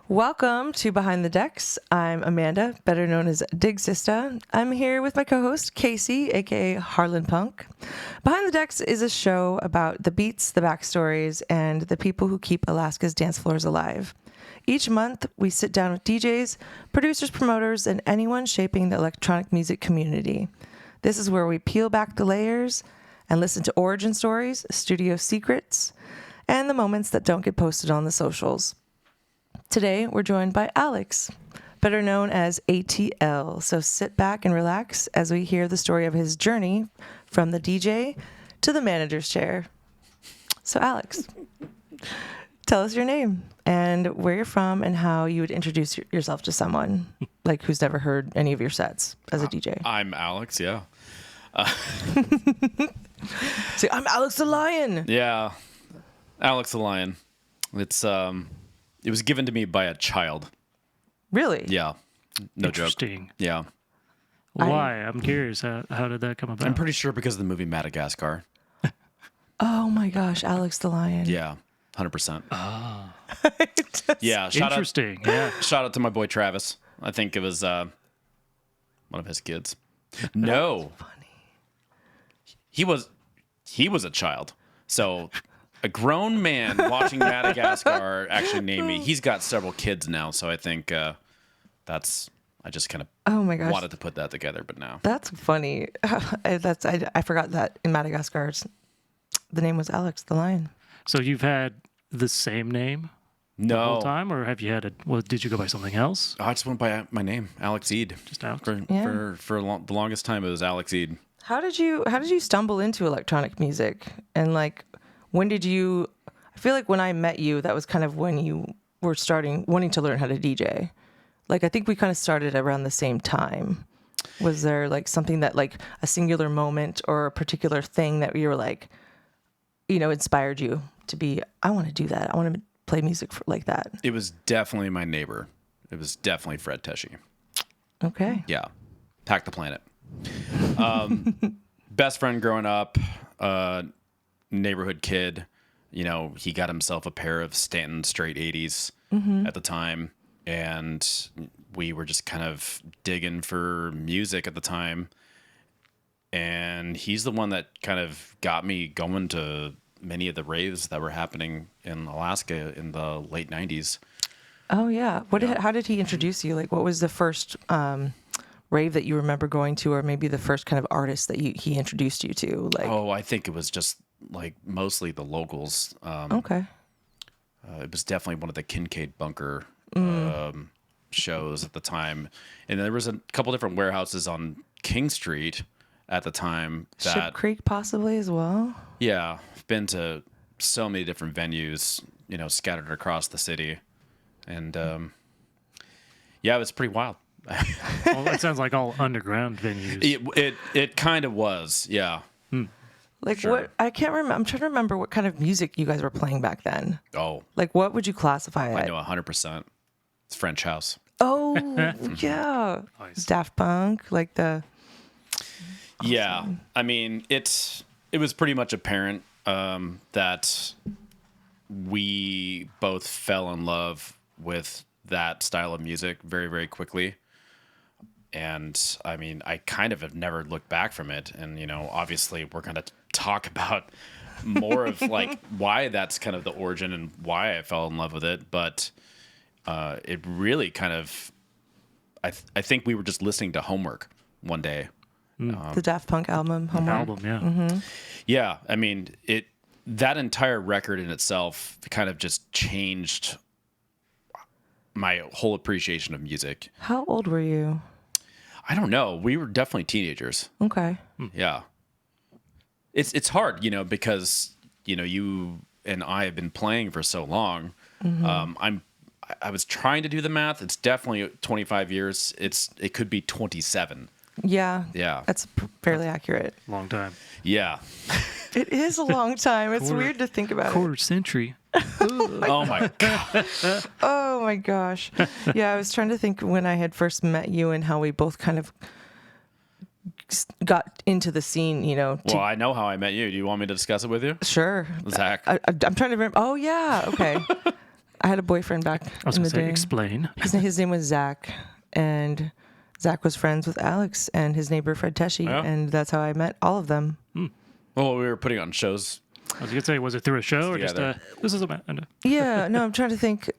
Welcome to Behind the Decks. I'm Amanda, better known as Dig Sista. I'm here with my co-host, Casey, aka Harlan Punk. Behind the Decks is a show about the beats, the backstories, and the people who keep Alaska's dance floors alive. Each month, we sit down with DJs, producers, promoters, and anyone shaping the electronic music community. This is where we peel back the layers and listen to origin stories, studio secrets, and the moments that don't get posted on the socials. Today, we're joined by Alex, better known as ATL. So sit back and relax as we hear the story of his journey from the DJ to the manager's chair. So Alex, tell us your name and where you're from and how you would introduce yourself to someone like who's never heard any of your sets as a DJ. I'm Alex, yeah. So I'm Alex the Lion. Yeah, Alex the Lion. It was given to me by a child. Really? Yeah, no Interesting. joke. Yeah. Why? I'm curious. How did that come about? I'm pretty sure because of the movie Madagascar. Oh my gosh, Alex the Lion. Yeah, 100%. Ah, Yeah, interesting. Yeah. shout out to my boy Travis. I think it was one of his kids. No, Funny. he was a child. So a grown man watching Madagascar actually named me. He's got several kids now, so I think I just kind of Oh my gosh. wanted to put that together, but now. That's funny. I forgot that in Madagascar, the name was Alex the Lion. So you've had the same name the whole No. time, or have you had did you go by something else? I just went by my name, Alex Ede. Just Alex? For the longest time, it was Alex Ede. How did you stumble into electronic music? And like, when did you? I feel like when I met you, that was kind of when you were wanting to learn how to DJ. Like, I think we kind of started around the same time. Was there like something that like a singular moment or a particular thing that you were like, inspired you to be? I want to do that. I want to play music like that. It was definitely my neighbor. It was definitely Fred Teshy. Okay. Yeah. Pack the Planet. Best friend growing up, neighborhood kid. He got himself a pair of Stanton straight 80s at the time. And we were just kind of digging for music at the time. And he's the one that kind of got me going to many of the raves that were happening in Alaska in the late 90s. Oh yeah. How did he introduce you? Like, what was the first rave that you remember going to, or maybe the first kind of artist that he introduced you to? Like, I think it was just like mostly the locals. okay. It was definitely one of the Kincaid Bunker shows at the time, and there was a couple different warehouses on King Street at the time. Ship Creek possibly as well. Yeah, I've been to so many different venues, scattered across the city, and yeah, it was pretty wild. Well, it sounds like all underground venues. It kind of was, yeah. Like, Sure. what? I can't remember. I'm trying to remember what kind of music you guys were playing back then. Oh, Like, what would you classify I it? know 100%. It's French house. Oh, yeah. Nice. Daft Punk, like the. Yeah, I mean, it was pretty much apparent that we both fell in love with that style of music very, very quickly. And I mean, I kind of have never looked back from it. And, obviously we're going to talk about more of like why that's kind of the origin and why I fell in love with it. But it really kind of, I think we were just listening to Homework one day. The Daft Punk album, Homework. Album, yeah. Yeah, I mean, that entire record in itself kind of just changed my whole appreciation of music. How old were you? I don't know. We were definitely teenagers. Okay. Yeah. It's hard, because, you and I have been playing for so long. I was trying to do the math. It's definitely 25 years. It could be 27. Yeah. Yeah. That's fairly accurate. Long time. Yeah. It is a long time. It's weird to think about it. Quarter century. Oh my God. Oh my gosh. Yeah, I was trying to think when I had first met you and how we both kind of got into the scene, Well, I know how I met you. Do you want me to discuss it with you? Sure. Zach. I'm trying to remember. Oh, yeah. Okay. I had a boyfriend back I was in going the to say, day. explain. His name was Zach, and Zach was friends with Alex and his neighbor Fred Teshy, Yeah. and that's how I met all of them. Well, we were putting on shows. I was going to say, was it through a show or just Together. this is a... Yeah, no, I'm trying to think.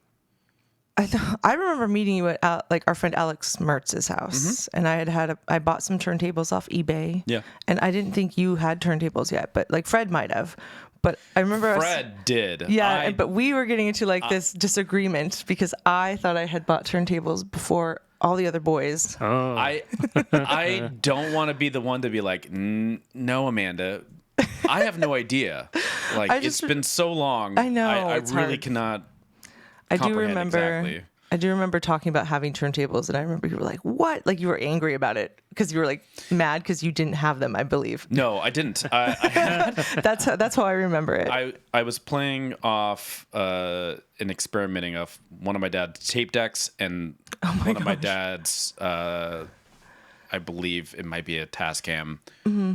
I remember meeting you at like our friend Alex Mertz's house, and I bought some turntables off eBay. Yeah. And I didn't think you had turntables yet, but like Fred might have. But I remember Fred did. Yeah, but we were getting into like this disagreement because I thought I had bought turntables before all the other boys. Oh. I don't want to be the one to be like, no, Amanda, I have no idea. Like, it's been so long. I know, I it's really hard. cannot I do comprehend remember. exactly. I do remember talking about having turntables, and I remember you were like, "What?" Like you were angry about it because you were like mad because you didn't have them. I believe. No, I didn't. That's how I remember it. I was playing off and experimenting off one of my dad's tape decks and one of my dad's, I believe it might be a Tascam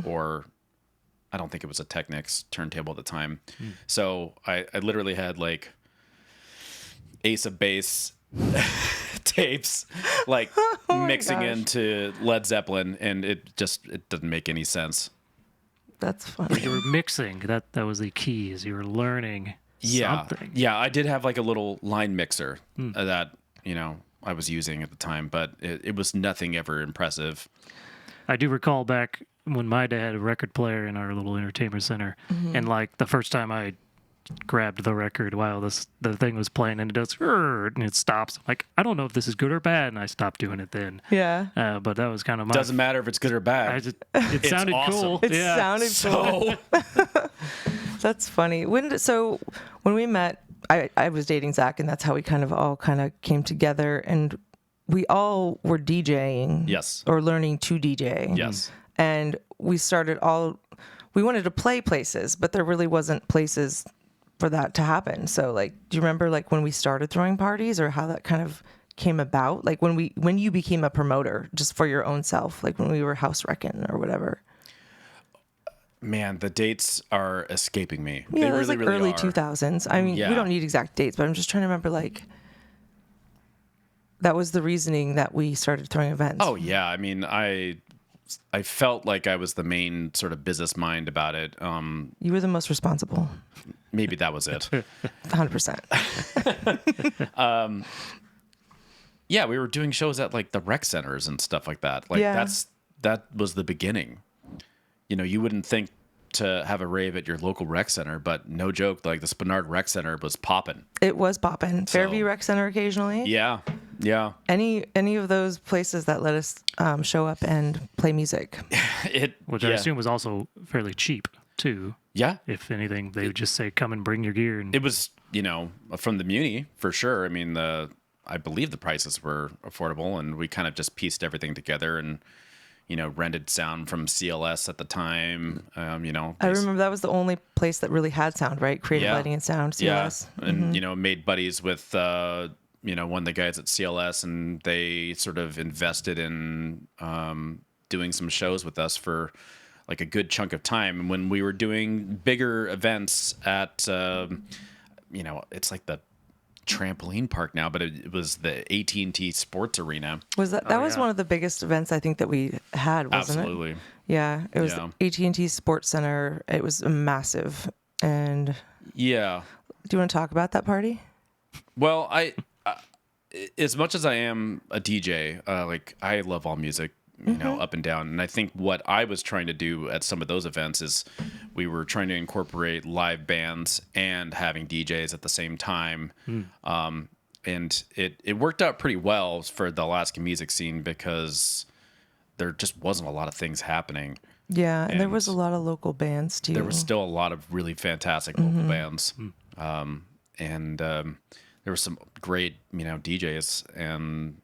or I don't think it was a Technics turntable at the time. So I literally had like Ace of Base tapes like mixing gosh. into Led Zeppelin, and it doesn't make any sense. That's funny. You were mixing. That was the key, is you were learning something. Yeah, I did have like a little line mixer that, I was using at the time, but it was nothing ever impressive. I do recall back when my dad had a record player in our little entertainment center, and like the first time I grabbed the record while the thing was playing, and it does and it stops. I'm like, I don't know if this is good or bad, and I stopped doing it then. Yeah. But that was kind of my... Doesn't matter if it's good or bad. It sounded awesome. cool. It yeah. sounded cool. So That's funny. When we met, I was dating Zach, and that's how we kind of came together, and we all were DJing. Yes. Or learning to DJ. Yes. And we wanted to play places, but there really wasn't places for that to happen. So like, do you remember like when we started throwing parties, or how that kind of came about? Like when you became a promoter just for your own self, like when we were house wrecking or whatever. Man, the dates are escaping me. Yeah, They it was really, like really early are. 2000s. I mean, Yeah. we don't need exact dates, but I'm just trying to remember like that was the reasoning that we started throwing events. Oh yeah, I mean, I felt like I was the main sort of business mind about it. You were the most responsible. Maybe that was it. 100%. Yeah, we were doing shows at like the rec centers and stuff like that. Like Yeah. that was the beginning. You wouldn't think to have a rave at your local rec center, but no joke, like the Spinard Rec Center was popping. It was poppin'. Fairview Rec Center occasionally. Yeah, yeah. Any of those places that let us show up and play music. Which I assume was also fairly cheap, too. Yeah. If anything, they would just say, come and bring your gear. And It was, from the Muni for sure. I mean, I believe the prices were affordable, and we kind of just pieced everything together and, rented sound from CLS at the time. I remember that was the only place that really had sound, right? Creative Yeah. Lighting and Sound, CLS. Yeah, and made buddies with one of the guys at CLS, and they sort of invested in doing some shows with us for like a good chunk of time. And when we were doing bigger events at, it's like the trampoline park now, but it was the AT&T Sports Arena. Was that was one of the biggest events I think that we had, wasn't Absolutely. it? Yeah, it was Yeah. the AT&T Sports Center. It was massive. And Yeah. do you want to talk about that party? Well, I as much as I am a DJ, like I love all music, up and down. And I think what I was trying to do at some of those events is we were trying to incorporate live bands and having DJs at the same time. And it worked out pretty well for the Alaska music scene because there just wasn't a lot of things happening. Yeah, and there And was a lot of local bands too. There was still a lot of really fantastic local bands. And there were some great, DJs, and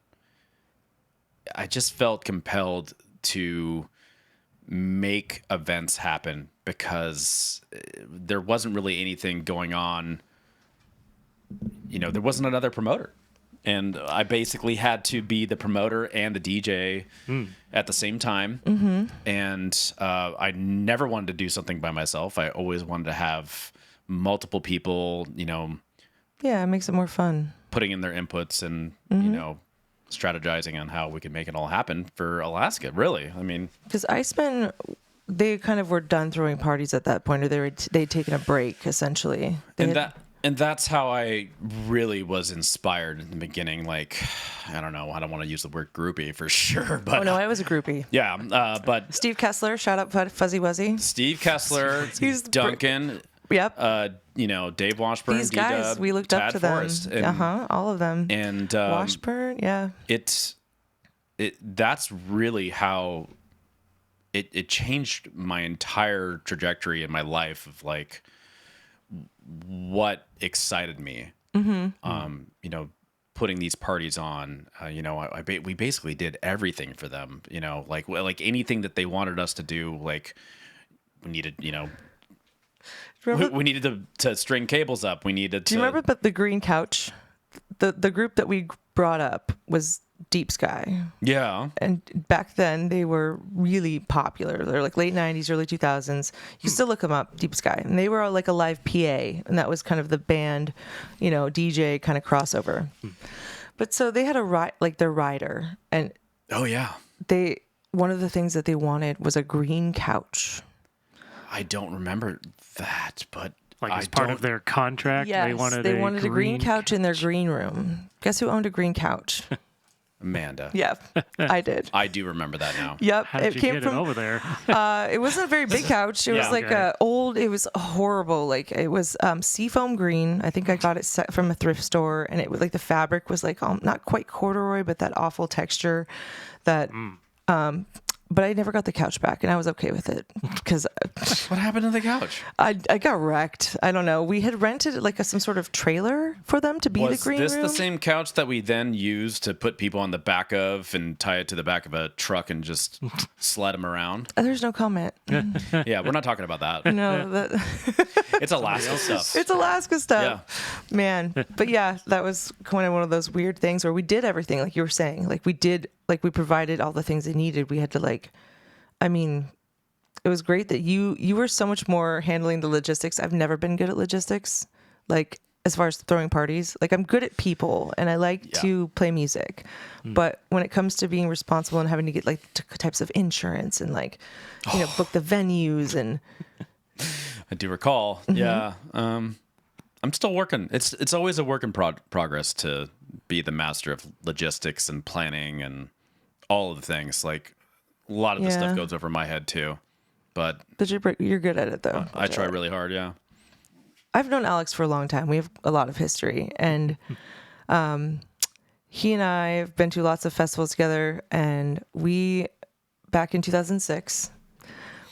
I just felt compelled to make events happen because there wasn't really anything going on. There wasn't another promoter. And I basically had to be the promoter and the DJ at the same time. And I never wanted to do something by myself. I always wanted to have multiple people, Yeah, it makes it more fun. putting in their inputs and, you know, strategizing on how we could make it all happen for Alaska, really. I mean, Because they kind of were done throwing parties at that point, or they'd taken a break, essentially. and that's how I really was inspired in the beginning. Like, I don't know, I don't want to use the word groupie for sure, but Oh, no, I was a groupie. yeah, but Steve Kessler, shout out Fuzzy Wuzzy. Steve Kessler, He's Duncan, Yep. you know, Dave Washburn, These guys, D-Dub, we looked up Tad to them. Forrest, and, All of them. and Washburn, yeah. That's really how it changed my entire trajectory in my life of like what excited me. You know, putting these parties on, you know, we basically did everything for them, you know, like anything that they wanted us to do. Like we needed, you know, we needed to string cables up. We needed to. Do you remember the green couch? The group that we brought up was Deep Sky. Yeah. And back then they were really popular. They're like late 90s, early 2000s. You can still look them up, Deep Sky. And they were like a live PA, and that was kind of the band, you know, DJ kind of crossover. But so they had their rider, and Oh yeah. one of the things that they wanted was a green couch. I don't remember that, but Like as part of their contract, Yes, they wanted a green couch in their green room. Guess who owned a green couch? Amanda. Yep, I did. I do remember that now. Yep, How did you get it over there? It wasn't a very big couch. It was Yeah, like okay. it was horrible. Like it was seafoam green. I think I got it set from a thrift store, and it was like the fabric was like not quite corduroy, but that awful texture that. But I never got the couch back, and I was okay with it because What happened to the couch? I got wrecked. I don't know. We had rented like some sort of trailer for them to be Was the green this room. the same couch that we then used to put people on the back of and tie it to the back of a truck and just sled them around? There's no comment. Yeah, we're not talking about that. No, It's Alaska stuff. it's Alaska stuff, man. But yeah, that was kind of one of those weird things where we did everything, like you were saying. Like we provided all the things they needed. We had to I mean, it was great that you were so much more handling the logistics. I've never been good at logistics, like as far as throwing parties. Like I'm good at people and I like to play music, but when it comes to being responsible and having to get like types of insurance and like book the venues and I do recall. Yeah. I'm still working. It's always a work in progress to be the master of logistics and planning and all of the things. Like a lot of this stuff goes over my head too, but you're good at it though. I try really hard. Yeah. I've known Alex for a long time. We have a lot of history, and he and I have been to lots of festivals together. And back in 2006,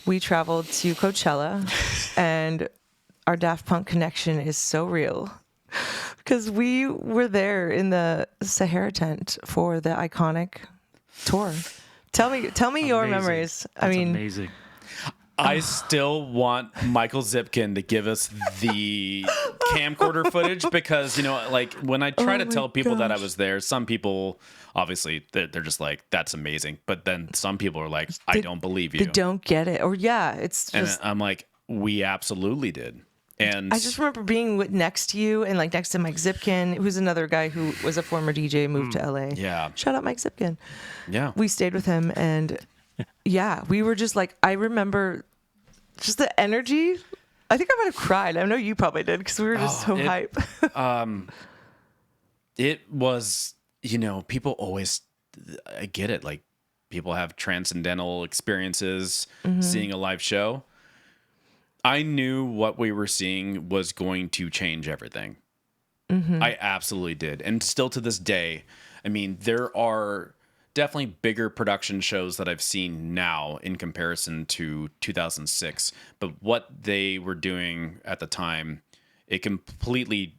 we traveled to Coachella, and our Daft Punk connection is so real because we were there in the Sahara tent for the iconic tour. Tell me your memories. That's amazing. I still want Michael Zipkin to give us the camcorder footage because, like when I try to tell people that I was there, some people, obviously, they're just like, that's amazing. But then some people are like, I don't believe you. They don't get it. Or it's just... And I'm like, we absolutely did. And I just remember being next to you and like next to Mike Zipkin, who's another guy who was a former DJ, moved to LA. Yeah. Shout out Mike Zipkin. Yeah. We stayed with him and we were just like, I remember just the energy. I think I might have cried. I know you probably did because we were just so hype. It was, people always, I get it. Like people have transcendental experiences seeing a live show. I knew what we were seeing was going to change everything. I absolutely did. And still to this day, I mean, there are definitely bigger production shows that I've seen now in comparison to 2006. But what they were doing at the time, it completely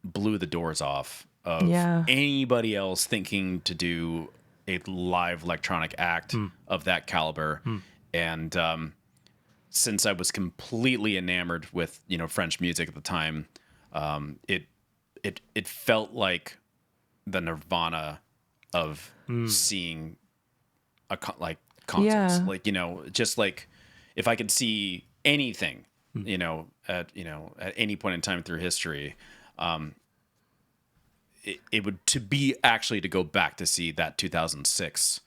blew the doors off of anybody else thinking to do a live electronic act of that caliber. And, since I was completely enamored with, French music at the time, it felt like the nirvana of seeing concerts. Like, just like if I could see anything, at any point in time through history, it would to go back to see that 2006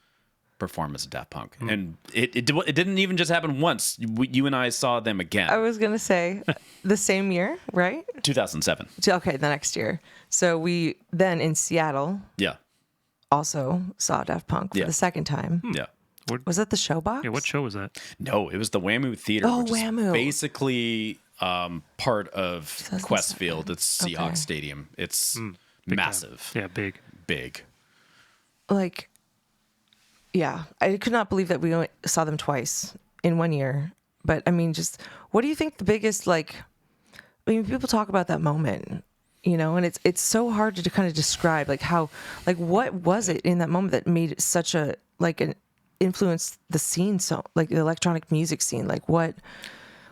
performance of Daft Punk, and it didn't even just happen once. You and I saw them again. I was gonna say the same year, right? 2007. Okay, the next year. So we then in Seattle Yeah, also saw Daft Punk for the second time. yeah. Was that the Showbox? Yeah, what show was that? No, it was the Whammoo Theater, Oh, which Whammoo. is basically part of 2007. Questfield. It's Seahawks Okay. Stadium. It's Big time. massive. Yeah, big. Big. Like, yeah, I could not believe that we only saw them twice in 1 year. But I mean, just what do you think the biggest, like, I mean, people talk about that moment, you know, and it's so hard to kind of describe, like, how, like, what was it in that moment that made it such a, like, an influence the scene, so, like, the electronic music scene? Like, what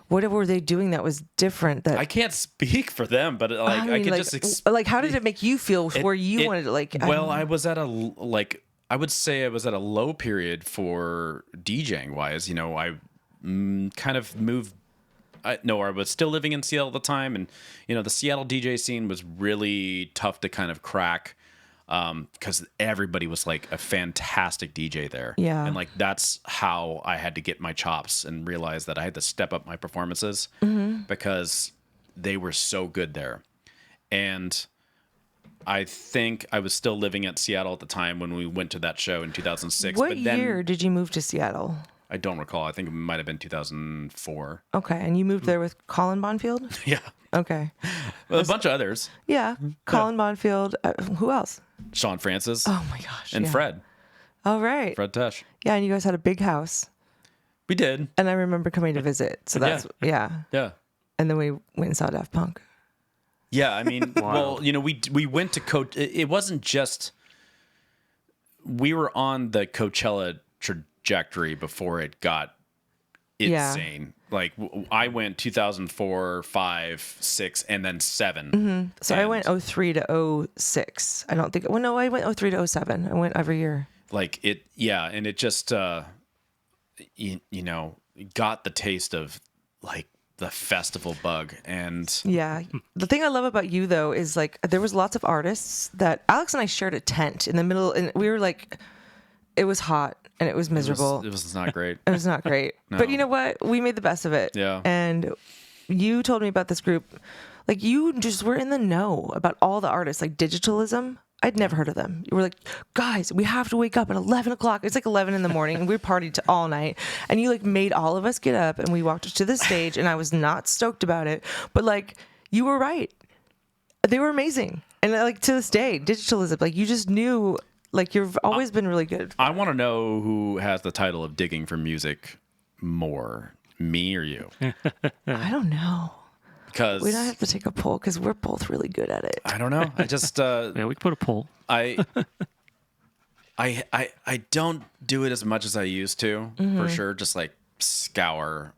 were they doing that was different? That I can't speak for them, but like I mean, can like, just like, how did it make you feel where you wanted to, like? I was at I would say I was at a low period for DJing wise. You know, I kind of moved. I was still living in Seattle at the time, and you know, the Seattle DJ scene was really tough to kind of crack because everybody was like a fantastic DJ there. Yeah. And like that's how I had to get my chops and realize that I had to step up my performances because they were so good there. And I think I was still living at Seattle at the time when we went to that show in 2006. What but then, year did you move to Seattle? I don't recall. I think it might have been 2004. Okay, and you moved there with Colin Bonfield? Yeah. Okay. Well, a bunch of others. Yeah, Colin Bonfield. Who else? Sean Francis Oh my gosh. and yeah. Fred. Oh, right. Fred Tesh. Yeah, and you guys had a big house. We did. And I remember coming to visit. So that's, yeah. Yeah. And then we went and saw Daft Punk. Yeah, I mean, well, you know, we went to It wasn't just... We were on the Coachella trajectory before it got insane. Like, I went 2004, 5, 6, and then 7. So I went 03 to 06. I don't think... Well, no, I went 03 to 07. I went every year. Like, it... Yeah, and it just, you know, got the taste of, like, the festival bug. And Yeah. The thing I love about you, though, is, like, there was lots of artists that... Alex and I shared a tent in the middle, and we were, like... It was hot, and it was miserable. it was not great. It was not great. No. But you know what? We made the best of it. Yeah. And you told me about this group. Like, you just were in the know about all the artists. Like, Digitalism. I'd never heard of them. You were like, guys, we have to wake up at 11 o'clock. It's like 11 in the morning, and we partied all night. And you, like, made all of us get up, and we walked to the stage, and I was not stoked about it. But, like, you were right. They were amazing. And, like, to this day, Digitalism, like, you just knew... Like, you've always been really good. I want to know who has the title of digging for music more, me or you? I don't know. Because We don't have to take a poll because we're both really good at it. I don't know. I just Yeah, we could put a poll. I don't do it as much as I used to, for sure. Just like scour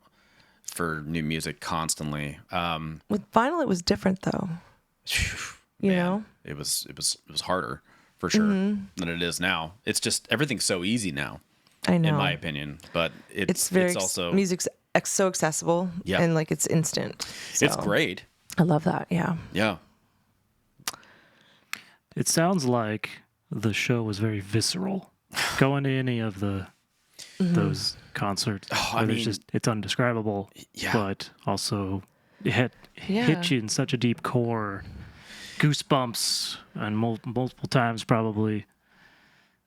for new music constantly. With vinyl, it was different, though. You know? It was harder for sure than it is now. It's just everything's so easy now, I know. in my opinion. But It's very it's also music's so accessible, Yeah. and like it's instant. it's So, great. I love that. Yeah. Yeah. It sounds like the show was very visceral. Going to any of those concerts, I where mean, it's undescribable, yeah. but also it hit Yeah. you in such a deep core, goosebumps, and multiple times probably.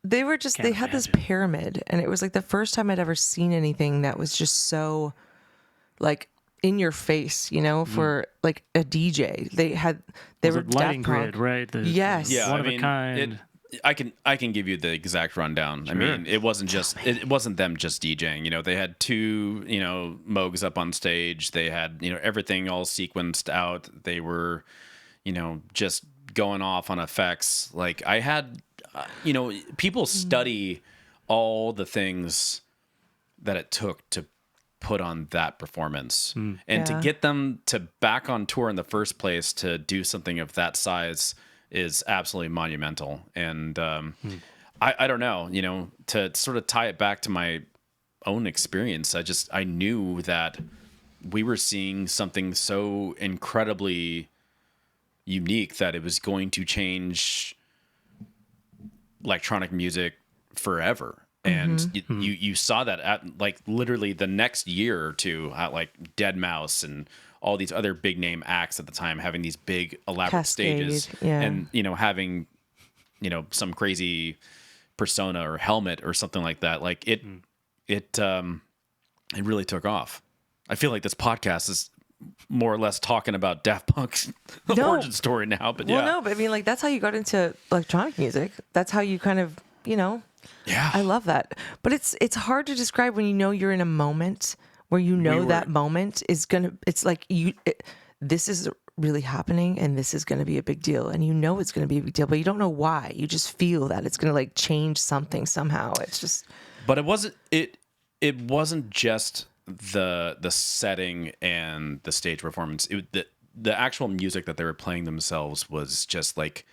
They were just, they had this pyramid, and it was like the first time I'd ever seen anything that was just so like in your face, you know, for like a DJ. They Was were it lighting Daft Punk. grid, right? Yes. Yeah, one I of mean, a kind. I can give you the exact rundown. I mean, it wasn't just it wasn't them just DJing. You know, they had 2 Moogs up on stage. They had everything all sequenced out. They were just going off on effects. Like I had people study all the things that it took to put on that performance and to Yeah. get them to back on tour in the first place to do something of that size is absolutely monumental. And I don't know, to sort of tie it back to my own experience, I knew that we were seeing something so incredibly unique that it was going to change electronic music forever. And you saw that at like literally the next year or two at like Dead Mouse and all these other big name acts at the time having these big elaborate stages and, having, some crazy persona or helmet or something like that. Like it really took off. I feel like this podcast is more or less talking about Daft Punk's origin story now, but no, but I mean, like, that's how you got into electronic music. That's how you kind of, Yeah. I love that. But it's hard to describe when you're in a moment where that moment is it's like this is really happening and this is going to be a big deal, and it's going to be a big deal, but you don't know why. You just feel that it's going to like change something somehow. It's just. But it wasn't just the setting and the stage performance. The actual music that they were playing themselves was just like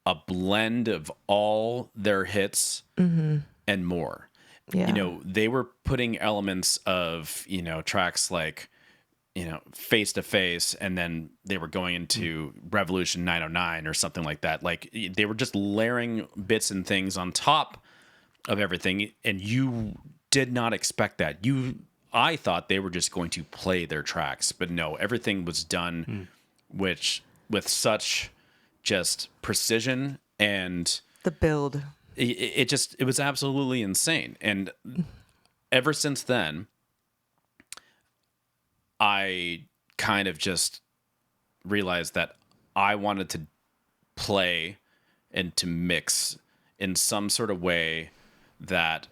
a blend of all their hits and more. Yeah. They were putting elements of, tracks like, Face to Face, and then they were going into Revolution 909 or something like that. Like they were just layering bits and things on top of everything, and you did not expect that. I thought they were just going to play their tracks, but no, everything was done with such just precision, and The build. it was absolutely insane. And ever since then, I kind of just realized that I wanted to play and to mix in some sort of way that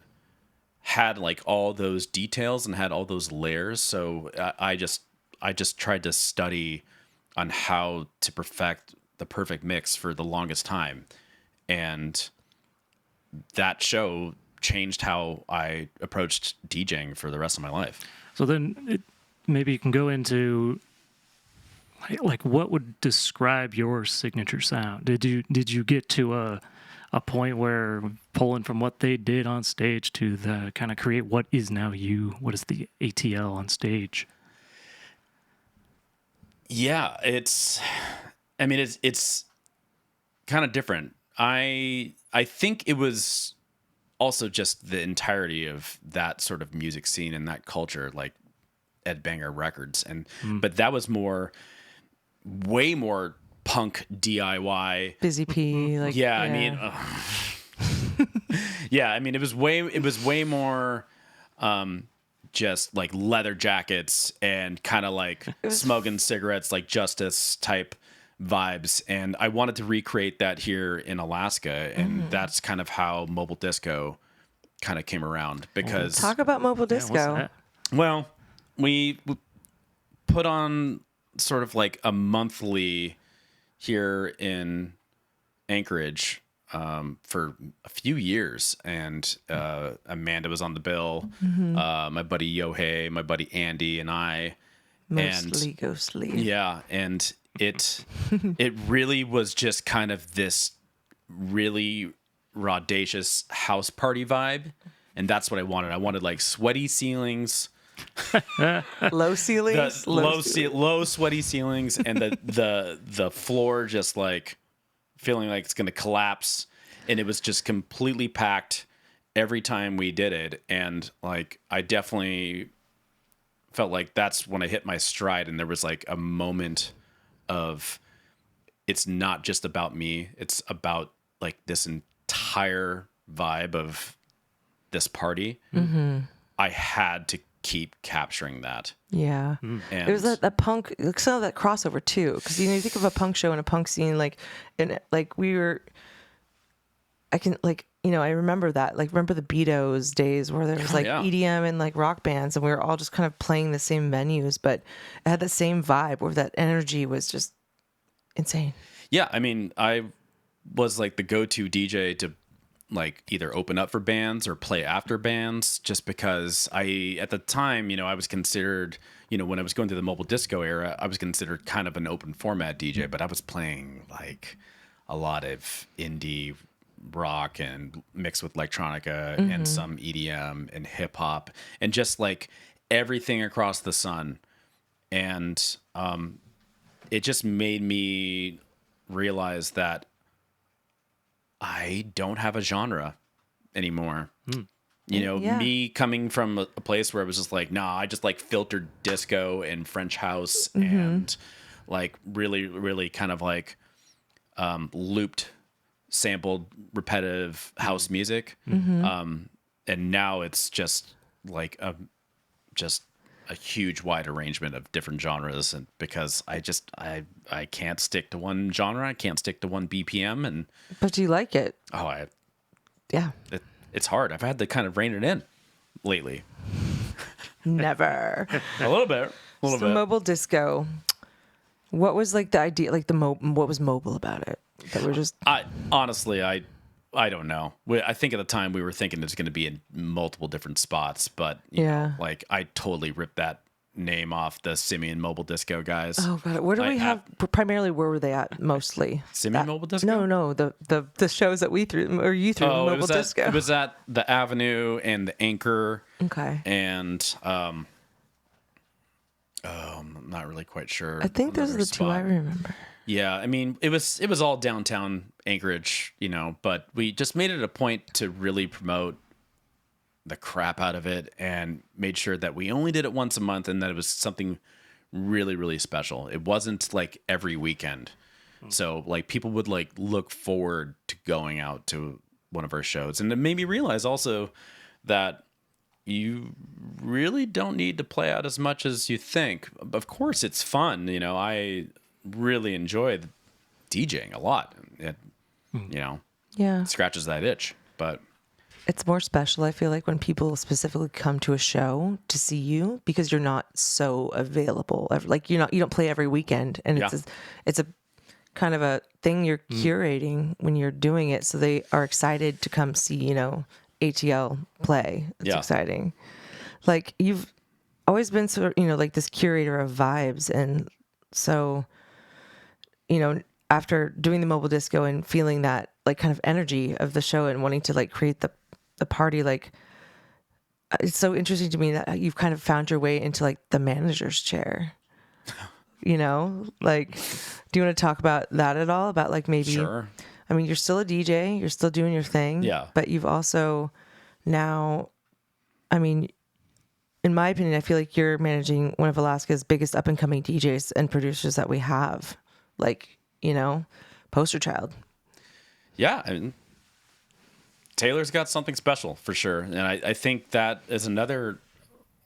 had like all those details and had all those layers. So I just tried to study on how to perfect the perfect mix for the longest time. And that show changed how I approached DJing for the rest of my life. So then maybe you can go into like what would describe your signature sound? Did you get to a point where pulling from what they did on stage to the kind of create what is now you? What is the ATL on stage? Yeah, it's kind of different. I think it was also just the entirety of that sort of music scene and that culture, like Ed Banger Records, but that was way more punk DIY. Busy P, like Yeah. I mean, yeah, I mean, it was way more just like leather jackets and kind of like smoking cigarettes, like Justice type vibes. And I wanted to recreate that here in Alaska, and that's kind of how mobile disco kind of came around. Because talk about mobile disco. What's that? well, we put on sort of like a monthly here in Anchorage for a few years, and Amanda was on the bill. My buddy Yohei, my buddy Andy, and I. Mostly ghostly. Yeah, and it really was just kind of this really audacious house party vibe, and that's what I wanted. I wanted like sweaty ceilings. Low ceilings, low sweaty ceilings, and the floor just like feeling like it's gonna collapse, and it was just completely packed every time we did it. And like I definitely felt like that's when I hit my stride, and there was like a moment of it's not just about me, it's about like this entire vibe of this party. I had to keep capturing that. Yeah. And It was that punk, like some of that crossover too. Because you think of a punk show and a punk scene, like, and like I remember that. Like, remember the Beatos days where there was like EDM and like rock bands, and we were all just kind of playing the same venues, but it had the same vibe where that energy was just insane. Yeah, I mean, I was like the go-to DJ to like either open up for bands or play after bands, just because at the time, I was considered, when I was going through the mobile disco era, I was considered kind of an open format DJ, but I was playing like a lot of indie rock and mixed with electronica and some EDM and hip hop and just like everything across the sun. And it just made me realize that I don't have a genre anymore. You know, Yeah. me coming from a place where it was just like, nah, I just like filtered disco and French house and like really, really kind of like looped, sampled, repetitive house music. And now it's just like just a huge wide arrangement of different genres, and because I can't stick to one genre, I can't stick to one BPM, and But do you like it? Yeah. It's hard. I've had to kind of rein it in lately. Never. A little bit. So mobile disco. What was like the idea? Like what was mobile about it? That we're just. I don't know. I think at the time we were thinking it's going to be in multiple different spots, but you know, like I totally ripped that name off the Simeon Mobile Disco guys. Oh god, where do we have primarily? Where were they at mostly? Simeon Mobile Disco? No, the shows that we threw or you threw mobile disco. It was at the Avenue and the Anchor. Okay. And I'm not really quite sure. I think those are the two I remember. Yeah, I mean, it was all downtown Anchorage, you know, but we just made it a point to really promote the crap out of it and made sure that we only did it once a month and that it was something really, really special. It wasn't like every weekend. So like people would like look forward to going out to one of our shows. And it made me realize also that you really don't need to play out as much as you think. Of course it's fun. You know, I really enjoy DJing a lot. It, you know, scratches that itch, but it's more special, I feel like, when people specifically come to a show to see you because you're not so available. Like you don't play every weekend, and it's a kind of a thing you're curating when you're doing it, so they are excited to come see, you know, ATL play. It's exciting. Like you've always been sort of, you know, like this curator of vibes, and so, you know, after doing the mobile disco and feeling that like kind of energy of the show and wanting to like create the party, like it's so interesting to me that you've kind of found your way into like the manager's chair. You know, like, do you want to talk about that at all? About like maybe, Sure. I mean, you're still a DJ, you're still doing your thing, but you've also now, I mean, in my opinion, I feel like you're managing one of Alaska's biggest up and coming DJs and producers that we have, like, you know, poster child. Yeah, I mean, Taylor's got something special for sure. And I think that is another,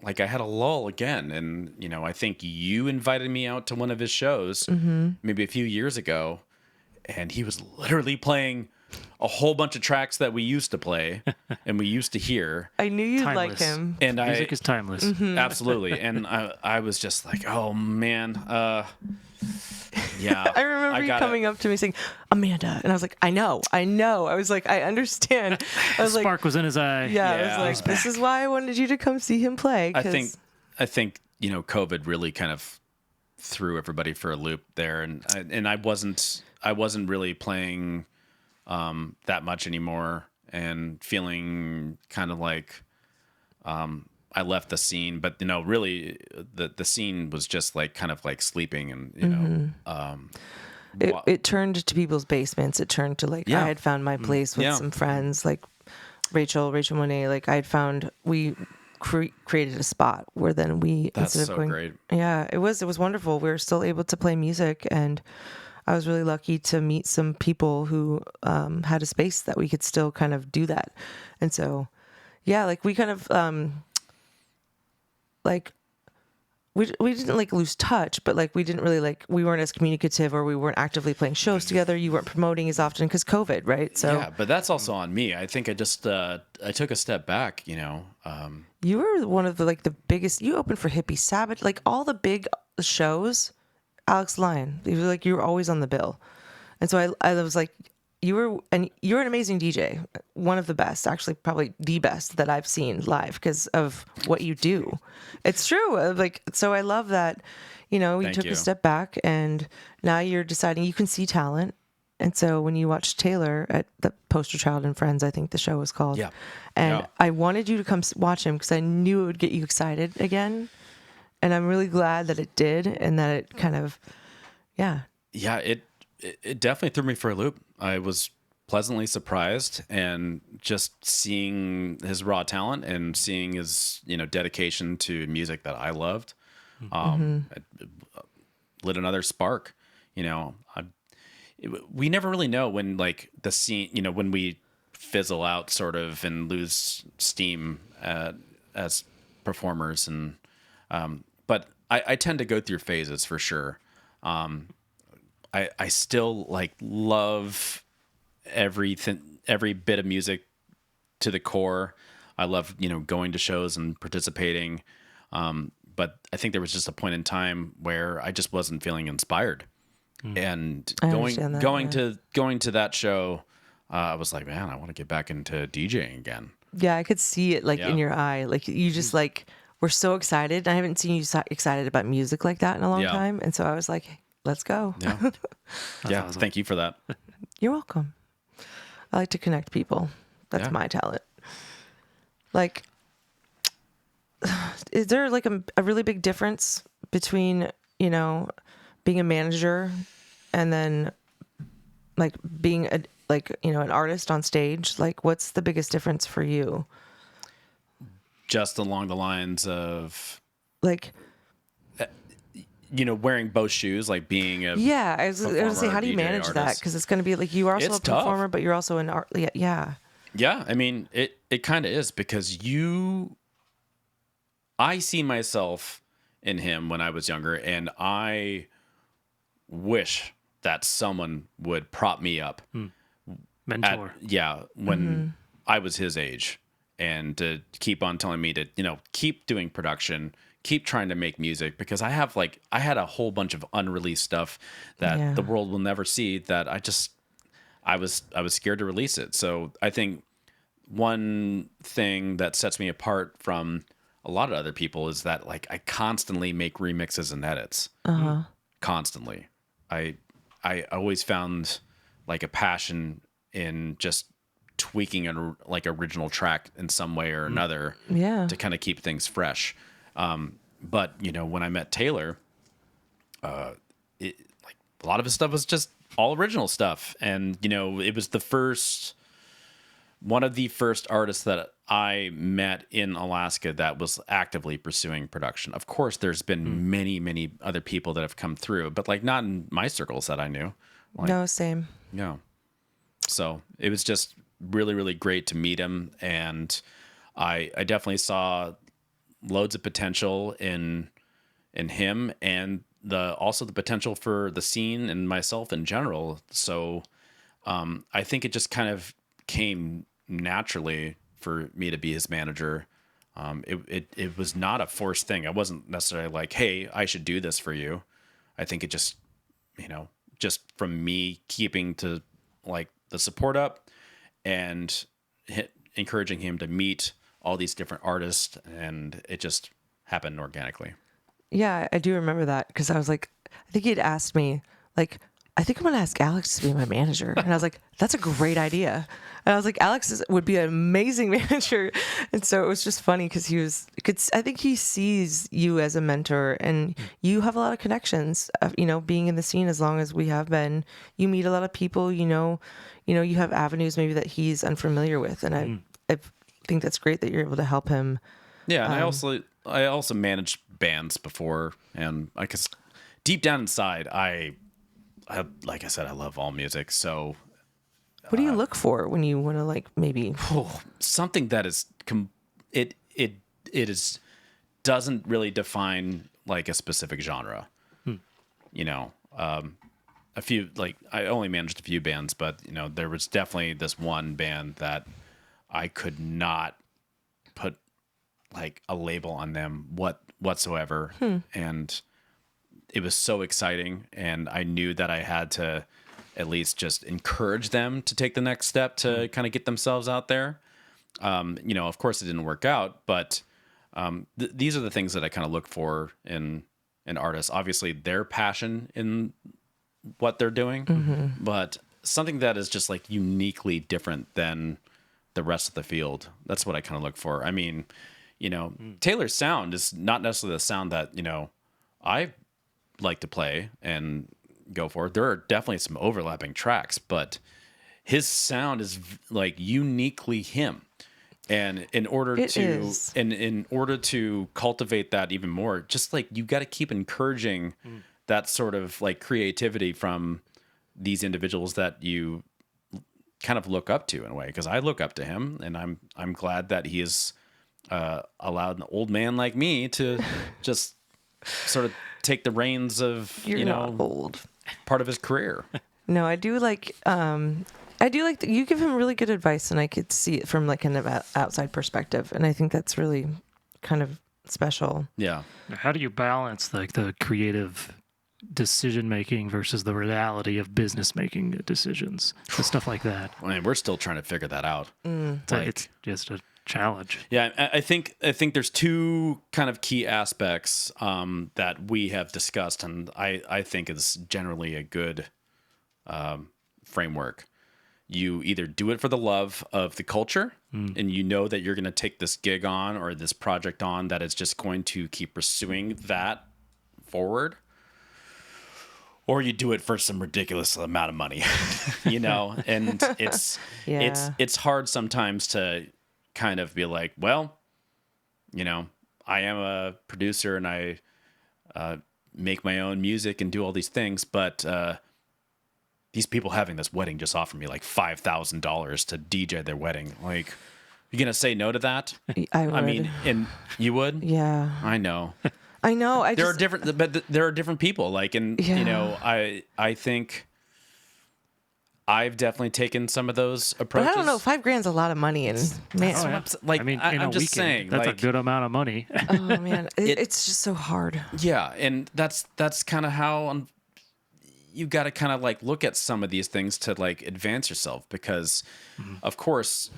like I had a lull again. And, you know, I think you invited me out to one of his shows maybe a few years ago. And he was literally playing a whole bunch of tracks that we used to play and we used to hear. I knew you'd like him. And music is timeless. Absolutely. And I was just like, oh man, yeah. I remember you coming up to me saying, Amanda. And I was like, I know. I was like, I understand. I was Spark was in his eye. Yeah, I was like, this is why I wanted you to come see him play. I think, you know, COVID really kind of threw everybody for a loop there. And I wasn't really playing that much anymore and feeling kind of like I left the scene, but you know, really the scene was just like kind of like sleeping, and you know, it turned to people's basements. It turned to like I had found my place with some friends, like Rachel Monet. Like I had found we created a spot where then we instead of going, great. Yeah, it was wonderful. We were still able to play music, and I was really lucky to meet some people who had a space that we could still kind of do that. And so, yeah, like we kind of like we didn't like lose touch, but like we didn't really like, we weren't as communicative, or we weren't actively playing shows together. You weren't promoting as often because COVID, right? So yeah, but that's also on me. I think I just I took a step back, you know. You were one of the like the biggest. You opened for Hippie Sabbath, like all the big shows. Alex Lyon, you were always on the bill, and so I was like, you're an amazing DJ, one of the best, actually probably the best that I've seen live because of what you do. It's true. Like, so I love that, you know, you took a step back and now you're deciding you can see talent. And so when you watched Taylor at the Poster Child and Friends, I think the show was called. And I wanted you to come watch him because I knew it would get you excited again. And I'm really glad that it did, and that it kind of, Yeah, it definitely threw me for a loop. I was pleasantly surprised, and just seeing his raw talent and seeing his, dedication to music that I loved, it lit another spark. We never really know when, like, the scene, when we fizzle out sort of and lose steam as performers. And but I tend to go through phases for sure. I still like love everything, every bit of music to the core. I love, going to shows and participating. But I think there was just a point in time where I just wasn't feeling inspired. And going to that show, I was like, man, I want to get back into DJing again. Yeah, I could see it in your eye. Like you just were so excited. I haven't seen you so excited about music like that in a long time. And so I was like, hey, let's go. Yeah. Yeah. Awesome. Thank you for that. You're welcome. I like to connect people. That's my talent. Like, is there like a really big difference between, being a manager and then like being an artist on stage? Like, what's the biggest difference for you? Just along the lines of like, wearing both shoes, like being a I was going to say, how do you manage that? Because it's going to be like you are also a performer, but you're also an art. Yeah. I mean, it kind of is, because I see myself in him when I was younger, and I wish that someone would prop me up. Mentor. When I was his age, and to keep on telling me to, keep doing production, keep trying to make music, because I had a whole bunch of unreleased stuff that the world will never see, that I was scared to release it. So I think one thing that sets me apart from a lot of other people is that, like, I constantly make remixes and edits. Constantly. I always found like a passion in just tweaking an original track in some way or another to kind of keep things fresh. But when I met Taylor, a lot of his stuff was just all original stuff. And, it was one of the first artists that I met in Alaska that was actively pursuing production. Of course, there's been many, many other people that have come through, but like not in my circles that I knew. No, same. Yeah. So it was just really, really great to meet him. And I definitely saw loads of potential in him, and also the potential for the scene and myself in general. So I think it just kind of came naturally for me to be his manager. It was not a forced thing. I wasn't necessarily like, hey, I should do this for you. I think it just, just from me keeping to like the support up and encouraging him to meet all these different artists, and it just happened organically. Yeah, I do remember that, because I was like, I think he'd asked me, like, I think I'm going to ask Alex to be my manager. And I was like, that's a great idea. And I was like, Alex would be an amazing manager. And so it was just funny, because I think he sees you as a mentor, and you have a lot of connections, being in the scene as long as we have been. You meet a lot of people, you have avenues maybe that he's unfamiliar with. And I think that's great that you're able to help him. Yeah. And I also managed bands before, and I guess deep down inside, like I said, I love all music. So what do you look for when you want to, like, maybe something that is doesn't really define like a specific genre? A few, like, I only managed a few bands, but there was definitely this one band that I could not put like a label on them whatsoever. And it was so exciting, and I knew that I had to at least just encourage them to take the next step to kind of get themselves out there. Of course it didn't work out, but these are the things that I kind of look for in artists. Obviously their passion in what they're doing, but something that is just like uniquely different than the rest of the field. That's what I kind of look for. I mean, Taylor's sound is not necessarily the sound that, I like to play, and go for. There are definitely some overlapping tracks, but his sound is like uniquely him. And in order in order to cultivate that even more, just like you got to keep encouraging that sort of like creativity from these individuals that you kind of look up to in a way. Because I look up to him, and I'm glad that he has allowed an old man like me to just sort of take the reins of You're not old. part of his career. No, I do like that you give him really good advice, and I could see it from like an outside perspective, and I think that's really kind of special. Yeah. How do you balance like the creative decision making versus the reality of business making decisions and stuff like that? I mean, we're still trying to figure that out. It's just a challenge. Yeah, I think there's two kind of key aspects that we have discussed, and I think is generally a good framework. You either do it for the love of the culture, and you know that you're going to take this gig on or this project on that is just going to keep pursuing that forward, or you do it for some ridiculous amount of money, and it's hard sometimes to kind of be like, well, I am a producer and I make my own music and do all these things, but these people having this wedding just offered me like $5,000 to DJ their wedding. Like, you gonna say no to that? I would. I mean, and you would? Yeah. I know. I know. There are different people. Like, and I think I've definitely taken some of those approaches. But I don't know. $5,000's a lot of money, and man, like, I mean, I'm just saying, that's like, a good amount of money. oh man, it's just so hard. Yeah, and that's kind of how you got to kind of like look at some of these things to like advance yourself, because of course,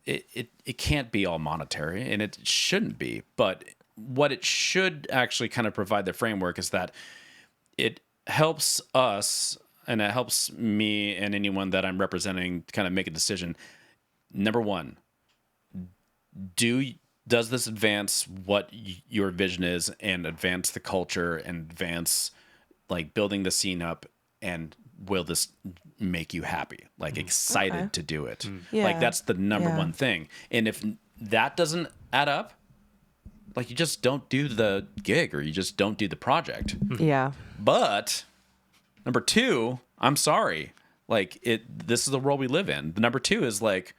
it can't be all monetary, and it shouldn't be. But what it should actually kind of provide the framework is that it helps us, and it helps me and anyone that I'm representing to kind of make a decision. Number one, does this advance what your vision is, and advance the culture, and advance like building the scene up, and will this make you happy, like excited to do it? Yeah. Like, that's the number one thing. And if that doesn't add up, like, you just don't do the gig, or you just don't do the project. Yeah. But number two, I'm sorry, like, this is the world we live in. The number two is like,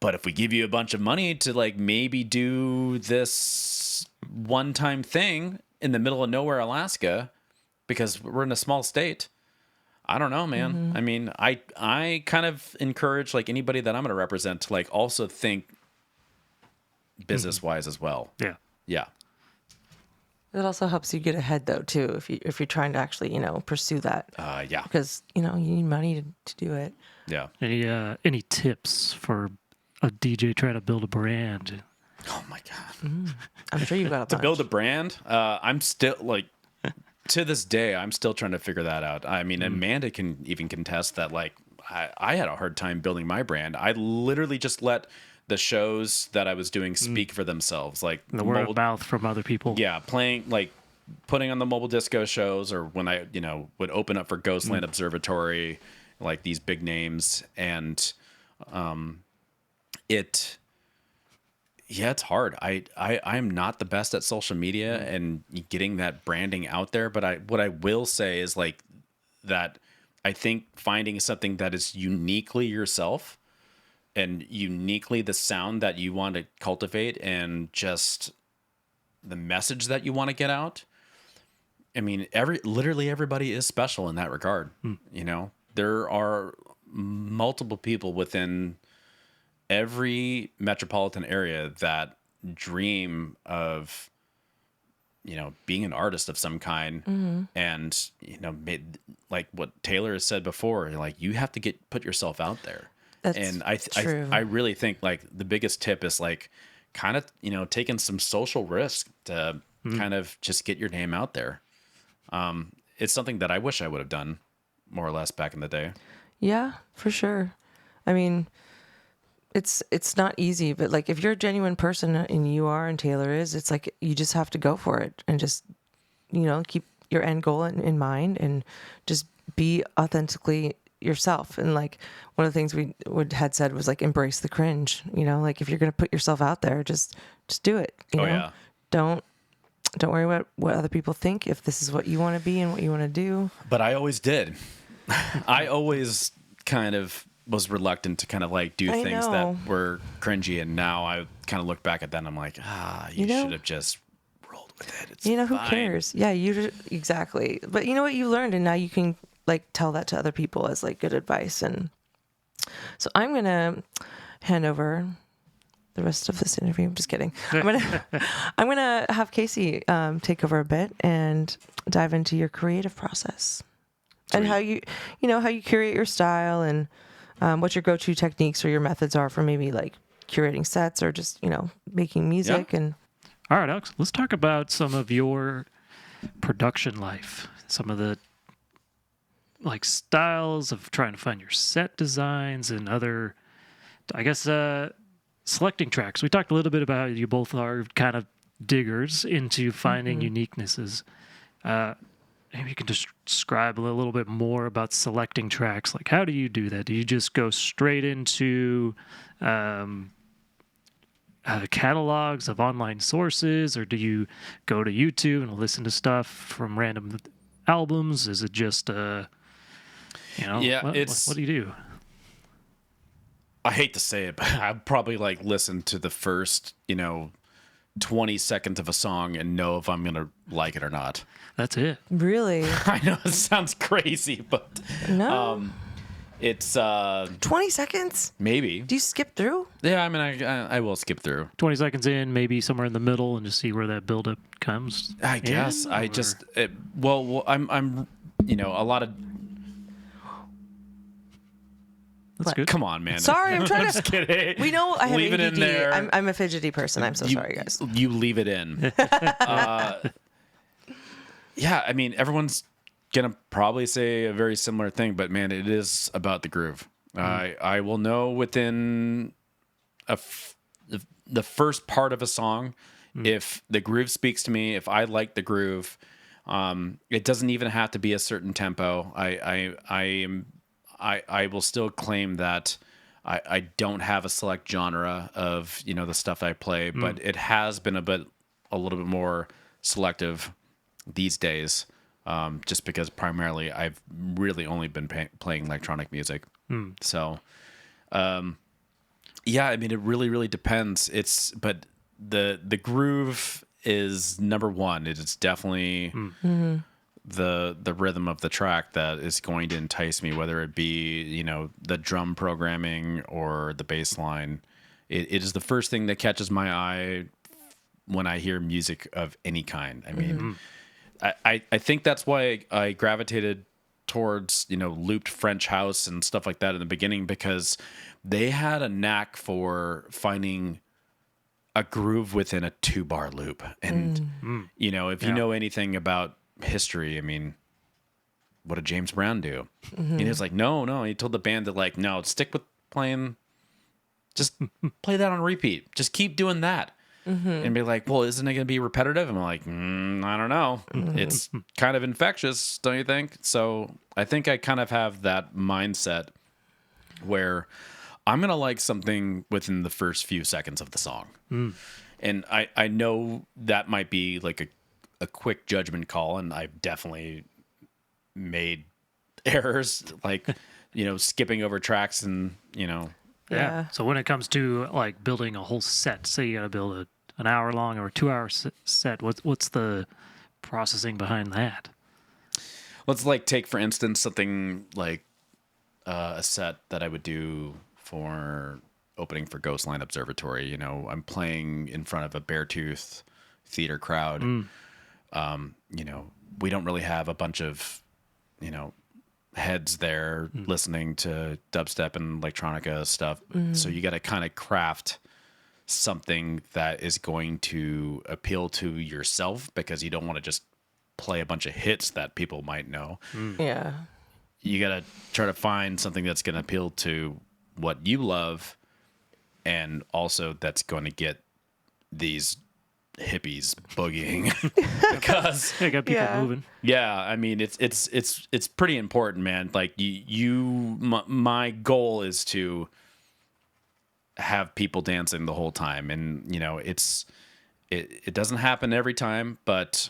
but if we give you a bunch of money to like maybe do this one-time thing in the middle of nowhere, Alaska, because we're in a small state, I don't know, man. I mean, I kind of encourage like anybody that I'm going to represent to like also think business-wise as well. Yeah. Yeah. It also helps you get ahead though too, if you're trying to actually pursue that. Yeah. Because you need money to do it. Yeah. Any tips for a DJ trying to build a brand? Oh my God. I'm sure you've got a To bunch. build a brand, I'm still like, to this day, I'm still trying to figure that out. I mean, Amanda can even contest that. Like, I had a hard time building my brand. I literally just let the shows that I was doing speak for themselves. Like The word of mouth from other people. Yeah, putting on the mobile disco shows, or when I, would open up for Ghostland Observatory, like these big names, and it's hard. I'm not the best at social media and getting that branding out there, but what I will say is like that I think finding something that is uniquely yourself and uniquely the sound that you want to cultivate, and just the message that you want to get out. I mean, literally everybody is special in that regard. There are multiple people within every metropolitan area that dream of, being an artist of some kind. And, like what Taylor has said before, like, you have to put yourself out there. That's true. I really think like the biggest tip is like kind of, taking some social risk to kind of just get your name out there. It's something that I wish I would have done more or less back in the day. Yeah, for sure. I mean, it's not easy, but like if you're a genuine person, and you are, and Taylor is, it's like you just have to go for it and just keep your end goal in mind, and just be authentically yourself. And like one of the things we had said was like embrace the cringe. You know, like if you're gonna put yourself out there, just do it. You know? Yeah. Don't worry about what other people think if this is what you want to be and what you want to do. But I always did. I always kind of was reluctant to kind of like do things that were cringy, and now I kind of look back at that and I'm like, you should have just rolled with it. It's who fine. cares? Yeah, exactly. But you know what you learned, and now you can like tell that to other people as like good advice. And so I'm gonna hand over the rest of this interview. I'm just kidding. I'm gonna have Casey take over a bit and dive into your creative process. Sweet. And how you curate your style, and what your go-to techniques or your methods are for maybe like curating sets or just, making music. Yeah. And all right, Alex, let's talk about some of your production life, some of the like styles of trying to find your set designs and other, I guess, selecting tracks. We talked a little bit about how you both are kind of diggers into finding uniquenesses. Maybe you can just describe a little bit more about selecting tracks. Like, how do you do that? Do you just go straight into catalogs of online sources, or do you go to YouTube and listen to stuff from random albums? Is it just, what do you do? I hate to say it, but I'd probably like listen to the first, 20 seconds of a song and know if I'm going to like it or not. That's it. really, I know it sounds crazy, but no, it's 20 seconds. maybe. Do you skip through? Yeah, I mean, I will skip through. 20 seconds in, maybe somewhere in the middle, and just see where that buildup comes. I guess in, I or- just I'm a lot of. That's good. Come on, man. Sorry, I'm trying just kidding. We know I have Leave it in ADD. there. I'm a fidgety person. I'm so sorry, guys. You leave it in. Yeah, I mean, everyone's gonna probably say a very similar thing, but man, it is about the groove. I will know within the first part of a song if the groove speaks to me. If I like the groove, it doesn't even have to be a certain tempo. I will still claim that I don't have a select genre of the stuff I play, but it has been a little bit more selective these days, just because primarily I've really only been playing electronic music. So, yeah, I mean, it really depends. But the groove is number one. It is definitely the rhythm of the track that is going to entice me, whether it be the drum programming or the bass line. It is the first thing that catches my eye when I hear music of any kind. I mean, I think that's why I gravitated towards looped French house and stuff like that in the beginning, because they had a knack for finding a groove within a 2-bar loop. And if you know anything about history, I mean, what did James Brown do? And he was like, no, he told the band that like, no, stick with playing, just play that on repeat, just keep doing that. And be like, well, isn't it going to be repetitive? I'm like, I don't know. It's kind of infectious, don't you think? So I think I kind of have that mindset where I'm going to like something within the first few seconds of the song. And I know that might be like a quick judgment call, and I've definitely made errors, like, skipping over tracks and, Yeah. So when it comes to like building a whole set, say you got to build an hour long or a 2-hour set, what's the processing behind that? Let's like take, for instance, something like a set that I would do for opening for Ghostline Observatory. I'm playing in front of a Beartooth theater crowd. We don't really have a bunch of, heads there listening to dubstep and electronica stuff. So you got to kind of craft something that is going to appeal to yourself, because you don't want to just play a bunch of hits that people might know. Yeah. You got to try to find something that's going to appeal to what you love, and also that's going to get these hippies boogieing because I got people Yeah. moving. yeah, I mean it's pretty important, man. Like my goal is to have people dancing the whole time, and it doesn't happen every time, but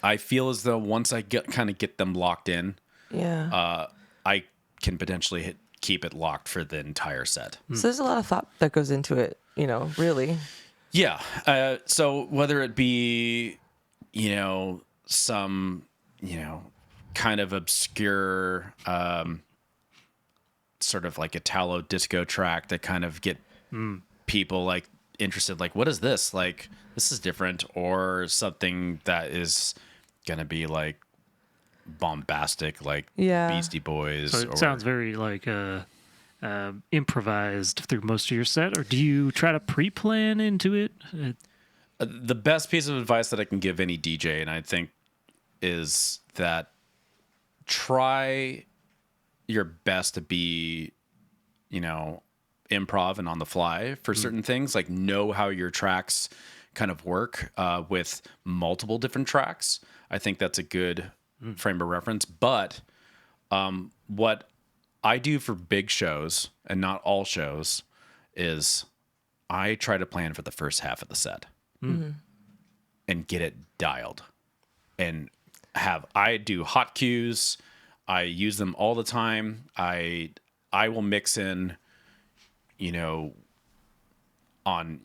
I feel as though once I get them locked in, Yeah. I can potentially keep it locked for the entire set. So there's a lot of thought that goes into it, really. Yeah. So whether it be, some, kind of obscure, sort of like Italo disco track that kind of get people like interested, like, what is this? Like, this is different, or something that is going to be like bombastic, like Yeah. Beastie Boys. So it sounds very like improvised through most of your set, or do you try to pre-plan into it? The best piece of advice that I can give any DJ, and I think, is that try your best to be, improv and on the fly for certain things. Like, know how your tracks kind of work with multiple different tracks. I think that's a good frame of reference. But what I do for big shows, and not all shows, is I try to plan for the first half of the set and get it dialed, and I do hot cues. I use them all the time. I will mix in, on,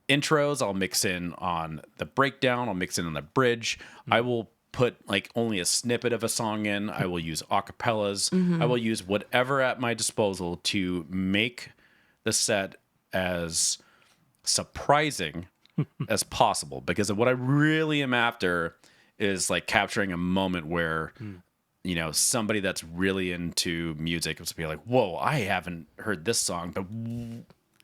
intros. I'll mix in on the breakdown. I'll mix in on the bridge. I will put like only a snippet of a song in. I will use acapellas. I will use whatever at my disposal to make the set as surprising as possible, because what I really am after is like capturing a moment where somebody that's really into music will be like, whoa, I haven't heard this song, but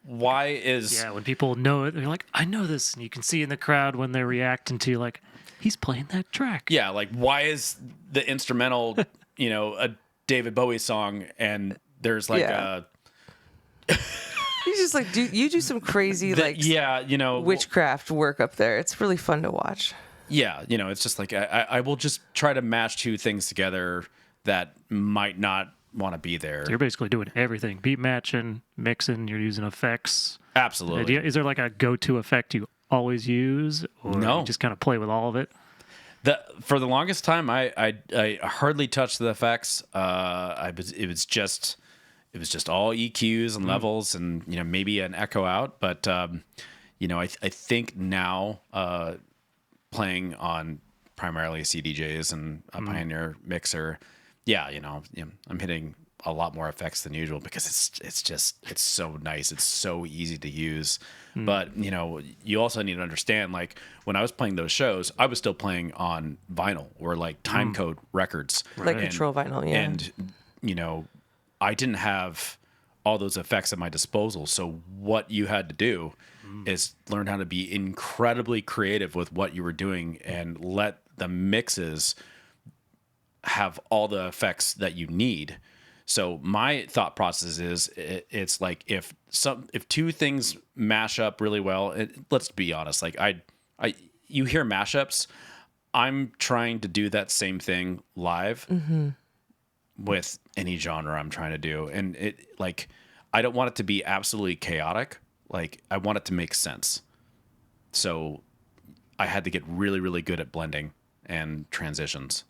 why is... Yeah, when people know it, they're like, I know this. And you can see in the crowd when they're reacting to, like, he's playing that track. Yeah, like, why is the instrumental, a David Bowie song, and there's like a... You just like you do some crazy witchcraft work up there. It's really fun to watch. Yeah, it's just like I will just try to match two things together that might not want to be there. So you're basically doing everything: beat matching, mixing. You're using effects. Absolutely. Is there like a go-to effect you always use, or No. you just kind of play with all of it? For the longest time, I hardly touched the effects. It was just all EQs and levels, and maybe an echo out. But I think now playing on primarily CDJs and a Pioneer mixer, I'm hitting a lot more effects than usual, because it's so nice. It's so easy to use. But, you also need to understand, like, when I was playing those shows, I was still playing on vinyl or like time code records. Like control vinyl, yeah. And, I didn't have all those effects at my disposal. So what you had to do is learn how to be incredibly creative with what you were doing, and let the mixes have all the effects that you need. So my thought process is, it's like, if two things mash up really well, let's be honest, like you hear mashups, I'm trying to do that same thing live with any genre I'm trying to do. And I don't want it to be absolutely chaotic. Like, I want it to make sense. So I had to get really, really good at blending and transitions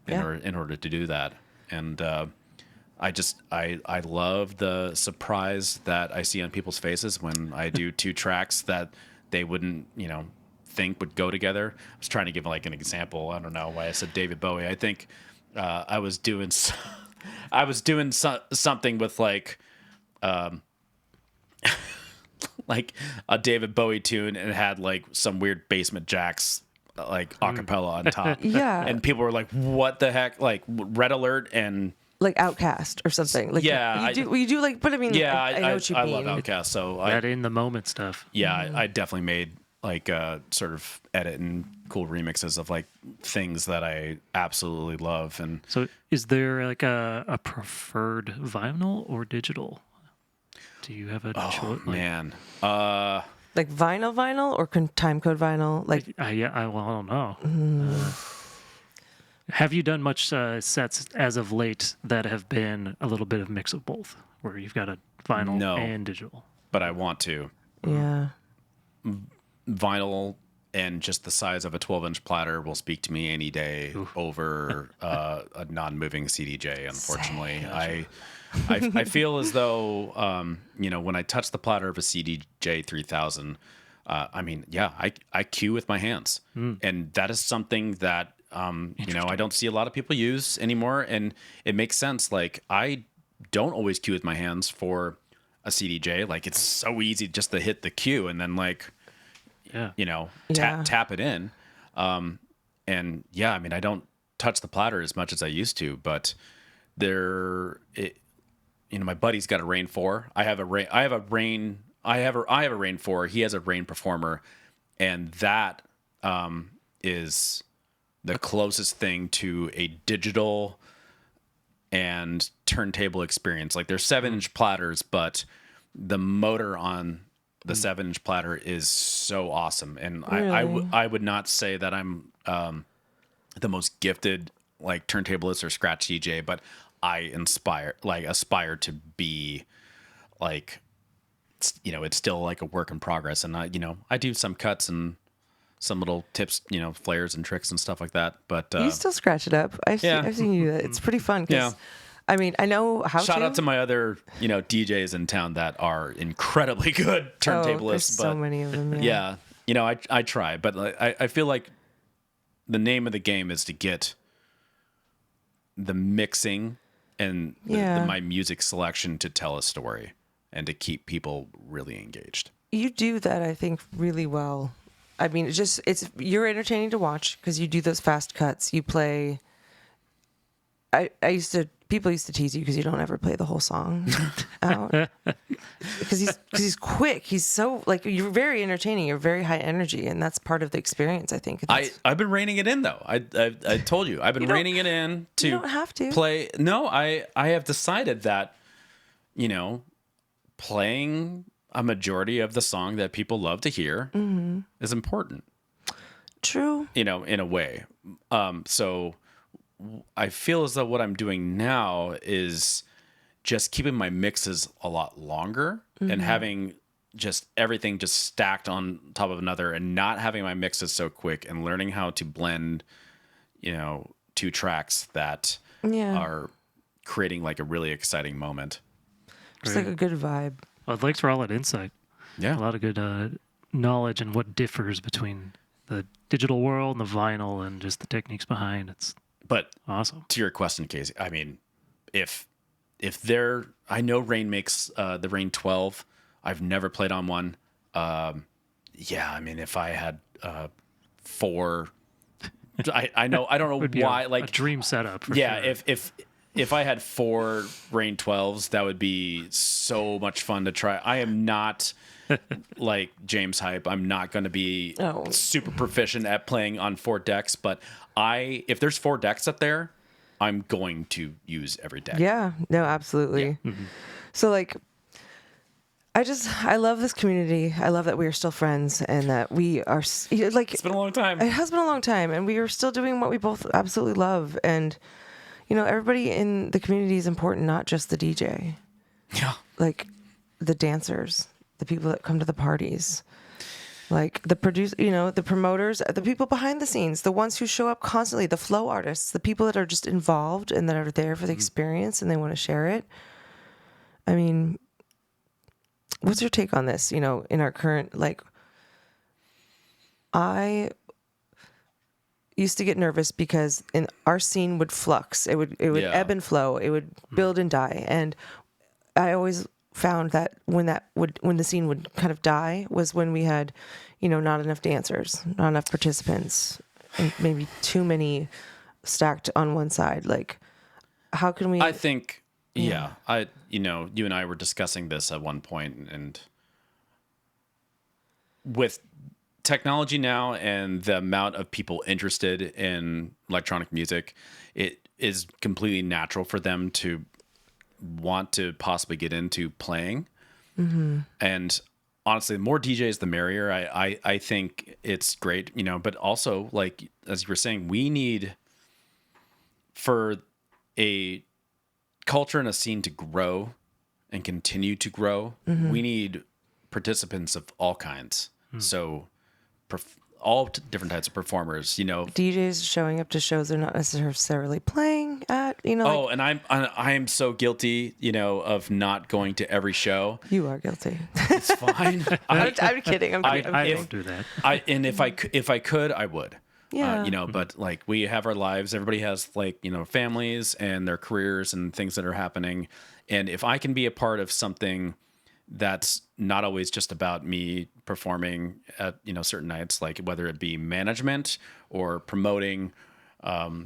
in order to do that. And I love the surprise that I see on people's faces when I do two tracks that they wouldn't, think would go together. I was trying to give like an example. I don't know why I said David Bowie. I think I was doing something with like like a David Bowie tune, and it had like some weird Basement Jacks like acapella on top. Yeah. And people were like, what the heck? Like Red Alert and Like Outcast or something. Like, yeah, you do like, but I mean, yeah, I know what you I mean. love Outkast. So That in the moment stuff. yeah, I definitely made like sort of edit and cool remixes of like things that I absolutely love. And So is there like a preferred vinyl or digital? Do you have a choice? man, Like vinyl or time code vinyl? Like I don't know. Have you done much sets as of late that have been a little bit of mix of both, where you've got a vinyl No. and digital? But I want to. yeah. Vinyl and just the size of a 12-inch platter will speak to me any day over a non-moving CDJ. Unfortunately, I feel as though when I touch the platter of a CDJ 3000, I cue with my hands, and that is something that I don't see a lot of people use anymore, and it makes sense. Like I don't always cue with my hands for a CDJ. Like it's so easy just to hit the cue and then tap it in. I don't touch the platter as much as I used to, but my buddy's got a Rain 4. I have a Rain 4. He has a Rain Performer, and that is the closest thing to a digital and turntable experience. Like they're 7-inch platters, but the motor on the 7-inch platter is so awesome. And Really? I would not say that I'm the most gifted like turntablist or scratch DJ, but I aspire to be like, it's still like a work in progress. And I do some cuts and some little tips, flares and tricks and stuff like that. But You still scratch it up. I've seen you do that. It's pretty fun. 'Cause, Yeah. I mean, I know how shout out to my other, DJs in town that are incredibly good turntablists. There's so many of them. Yeah. I try, but I feel like the name of the game is to get the mixing and my music selection to tell a story and to keep people really engaged. You do that, I think, really well. I mean, you're entertaining to watch because you do those fast cuts. You play. People used to tease you because you don't ever play the whole song out. Because he's quick. He's so you're very entertaining. You're very high energy, and that's part of the experience. I think. I've been reining it in though. I told you I've been reining it in to. You don't have to play. No, I have decided that, playing a majority of the song that people love to hear is important. True. In a way. So I feel as though what I'm doing now is just keeping my mixes a lot longer and having just everything just stacked on top of another and not having my mixes so quick and learning how to blend, 2 tracks that are creating like a really exciting moment. It's like a good vibe. Well, thanks for all that insight. Yeah. A lot of good knowledge and what differs between the digital world and the vinyl and just the techniques behind. It's awesome. To your question, Casey, I mean, if I know Rain makes the Rain 12. I've never played on one. I mean, if I had 4, I don't know why. A dream setup. For yeah, sure. if I had 4 Rain 12s, that would be so much fun to try. I am not like James Hype. I'm not going to be super proficient at playing on 4 decks, but if there's 4 decks up there, I'm going to use every deck. Yeah, no, absolutely. Yeah. So I love this community. I love that we are still friends and that we are like. It's been a long time. It has been a long time, and we are still doing what we both absolutely love. And everybody in the community is important, not just the DJ. Yeah. Like the dancers, the people that come to the parties, like the the promoters, the people behind the scenes, the ones who show up constantly, the flow artists, the people that are just involved and that are there for the experience and they want to share it. I mean, what's your take on this? In our current, I used to get nervous because our scene would flux. It would ebb and flow. It would build and die. And I always found that when the scene would kind of die was when we had, not enough dancers, not enough participants, and maybe too many stacked on one side. Like, how can we? I think, you and I were discussing this at one point, and with technology now and the amount of people interested in electronic music, it is completely natural for them to want to possibly get into playing. And honestly, the more DJs, the merrier. I think it's great, but also, like, as you were saying, we need, for a culture and a scene to grow and continue to grow, we need participants of all kinds. So all different types of performers, DJs showing up to shows they're not necessarily playing at, Oh, and I'm so guilty, of not going to every show. You are guilty. It's fine. I'm kidding. I'm kidding. I don't do that. And if I could, I would. Yeah. But like, we have our lives. Everybody has, like, families and their careers and things that are happening. And if I can be a part of something that's not always just about me performing at, certain nights, like whether it be management or promoting our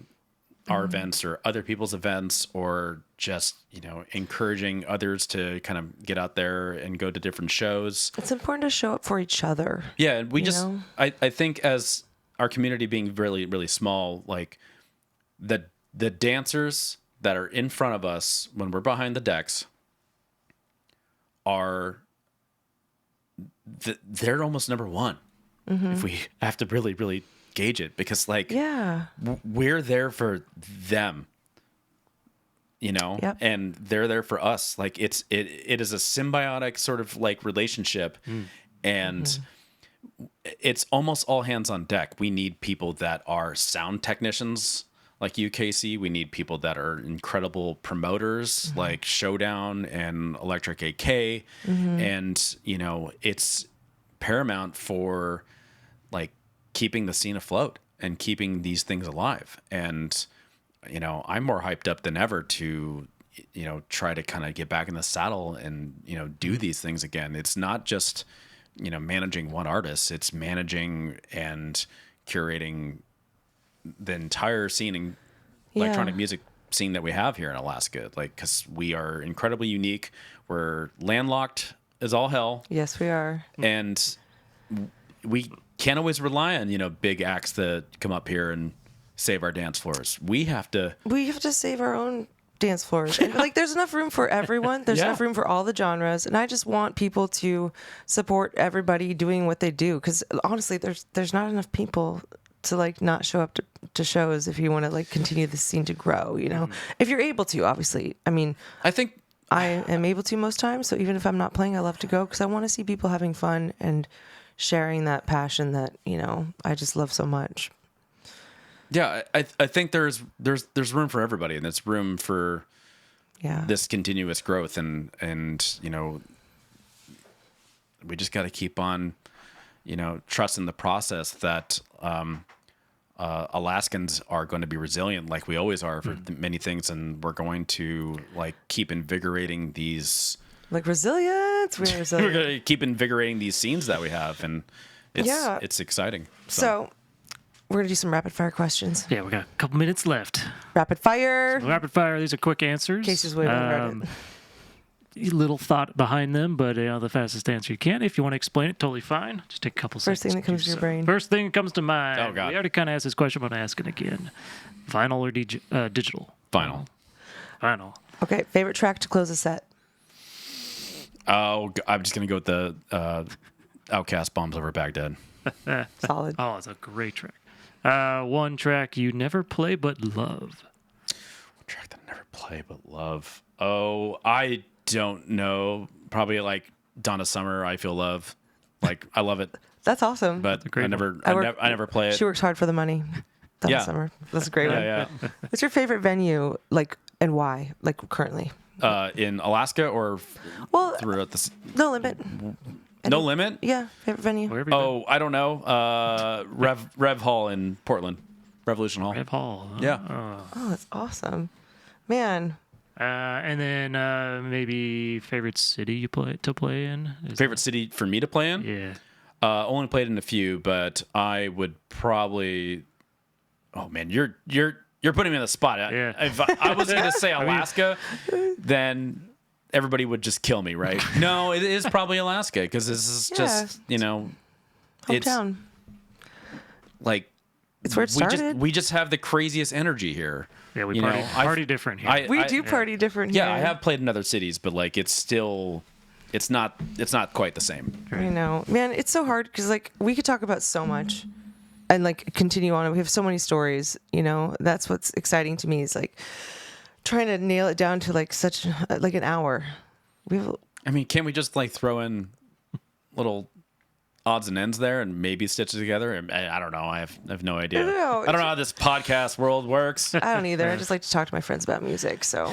events or other people's events, or just, encouraging others to kind of get out there and go to different shows. It's important to show up for each other. Yeah. And we know? I think, as our community being really, really small, like the dancers that are in front of us when we're behind the decks they're almost number one, if we have to really, really gauge it, because, like, we're there for them, Yep. and they're there for us. Like, it is a symbiotic sort of, like, relationship, and it's almost all hands on deck. We need people that are sound technicians like you, Casey. We need people that are incredible promoters like Showdown and Electric AK. And, it's paramount for, like, keeping the scene afloat and keeping these things alive. And, I'm more hyped up than ever to, try to kind of get back in the saddle and, do these things again. It's not just, managing one artist. It's managing and curating the entire scene and electronic music scene that we have here in Alaska. Like, because we are incredibly unique. We're landlocked as all hell. Yes, we are. And we can't always rely on, big acts that come up here and save our dance floors. We have to save our own dance floors. And, like, there's enough room for everyone. There's enough room for all the genres. And I just want people to support everybody doing what they do. Because honestly, there's not enough people to, like, not show up to shows if you want to, like, continue the scene to grow, if you're able to, obviously. I mean, I think I am able to most times. So even if I'm not playing, I love to go because I want to see people having fun and sharing that passion that, I just love so much. Yeah, I think there's room for everybody, and there's room for this continuous growth, and we just got to keep on, trusting the process that Alaskans are going to be resilient, like we always are for many things, and we're going to, like, keep invigorating these. Like resilience, we're resilient. We're going to keep invigorating these scenes that we have, and it's exciting. So we're going to do some rapid fire questions. Yeah, we got a couple minutes left. Rapid fire. Rapid fire. These are quick answers. Casey's waiting on Reddit. Little thought behind them, but the fastest answer you can. If you want to explain it, totally fine. Just take a couple seconds. First thing that comes to your brain. First thing that comes to mind. Oh, God. We already kind of asked this question, but I'm asking again. Vinyl or digital? Vinyl. Okay, favorite track to close a set? Oh, I'm just going to go with the Outkast Bombs Over Baghdad. Solid. Oh, it's a great track. One track you never play but love. One track that I never play but love. Oh, I don't know. Probably like Donna Summer, I Feel Love. Like, I love it. That's awesome. But I never play it. She works hard for the money. Donna Summer. That's a great one. Yeah. What's your favorite venue, like, and why? Like, currently? In Alaska or throughout the... No limit. No limit? Yeah, favorite venue. Wherever you Oh, I don't know. Rev Hall in Portland. Revolution Hall. Rev Hall. Huh? Yeah. Oh, that's awesome. Man. And then maybe favorite city you play in? Favorite city for me to play in? Yeah. Only played in a few, but I would probably... Oh, man, you're putting me on the spot. Yeah. If I was going to say Alaska, then everybody would just kill me, right? No, it is probably Alaska, because this is just, Hometown. Like, it's where it started. We just have the craziest energy here. Yeah, we party different here. We do party different here. Yeah, I have played in other cities, but, like, it's still it's not quite the same. I know, man. It's so hard because like we could talk about so much, and like continue on. We have so many stories. You know, that's what's exciting to me is like trying to nail it down to like such like an hour. I mean, can't we just like throw in little odds and ends there and maybe stitch it together? I don't know. I have no idea. I don't know how this podcast world works. I don't either. I just like to talk to my friends about music. So,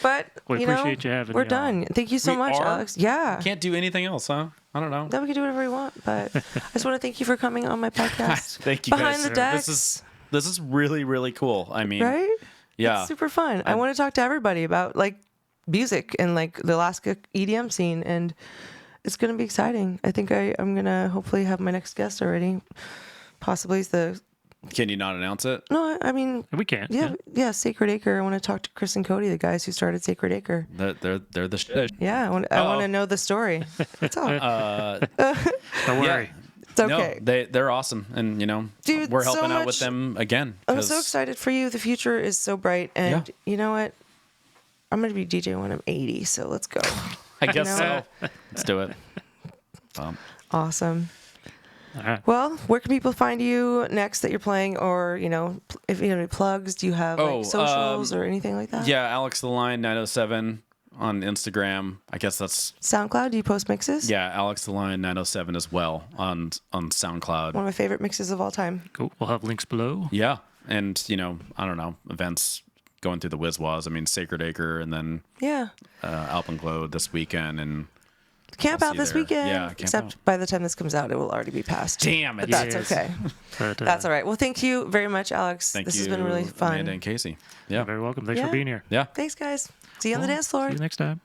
but We appreciate you having we're me done. on. Thank you so We much, are? Alex. Yeah. Can't do anything else, huh? I don't know. Then we can do whatever we want. But I just want to thank you for coming on my podcast. Thank you Behind guys. the Decks. This is really, really cool. I mean, Right? yeah. It's super fun. I want to talk to everybody about like music and like the Alaska EDM scene, and it's going to be exciting. I think I'm going to hopefully have my next guest already. Possibly the... Can you not announce it? No, I mean... We can. Yeah, Sacred Acre. I want to talk to Chris and Cody, the guys who started Sacred Acre. They're the shit. Yeah, I want to know the story. That's all. Don't worry. It's okay. No, they're awesome, and Dude, we're so helping out much- with them again. I'm 'cause- so excited for you. The future is so bright. And you know what? I'm going to be DJ when I'm 80, so let's go. I guess know? so. Let's do it. Awesome. All right. Well, where can people find you next that you're playing? Or, if you have any plugs, do you have like socials or anything like that? Yeah, Alex the Line 907 on Instagram. I guess that's SoundCloud, do you post mixes? yeah, Alex the Line 907 as well on SoundCloud. One of my favorite mixes of all time. Cool. We'll have links below. Yeah, and I don't know, events going through the Wizwas. I mean, Sacred Acre, and then Yeah. Alpenglow this weekend, and Camp I'll out see you this there. weekend. Yeah, camp except out. by the time this comes out, it will already be past. Damn it. But that's Yes. okay. But, That's all right. Well, thank you very much, Alex. Thank this you, has been really fun. Amanda and Casey. Yeah, You're very welcome. Thanks Yeah. for being here. yeah. Thanks, guys. See you on the dance floor. See you next time.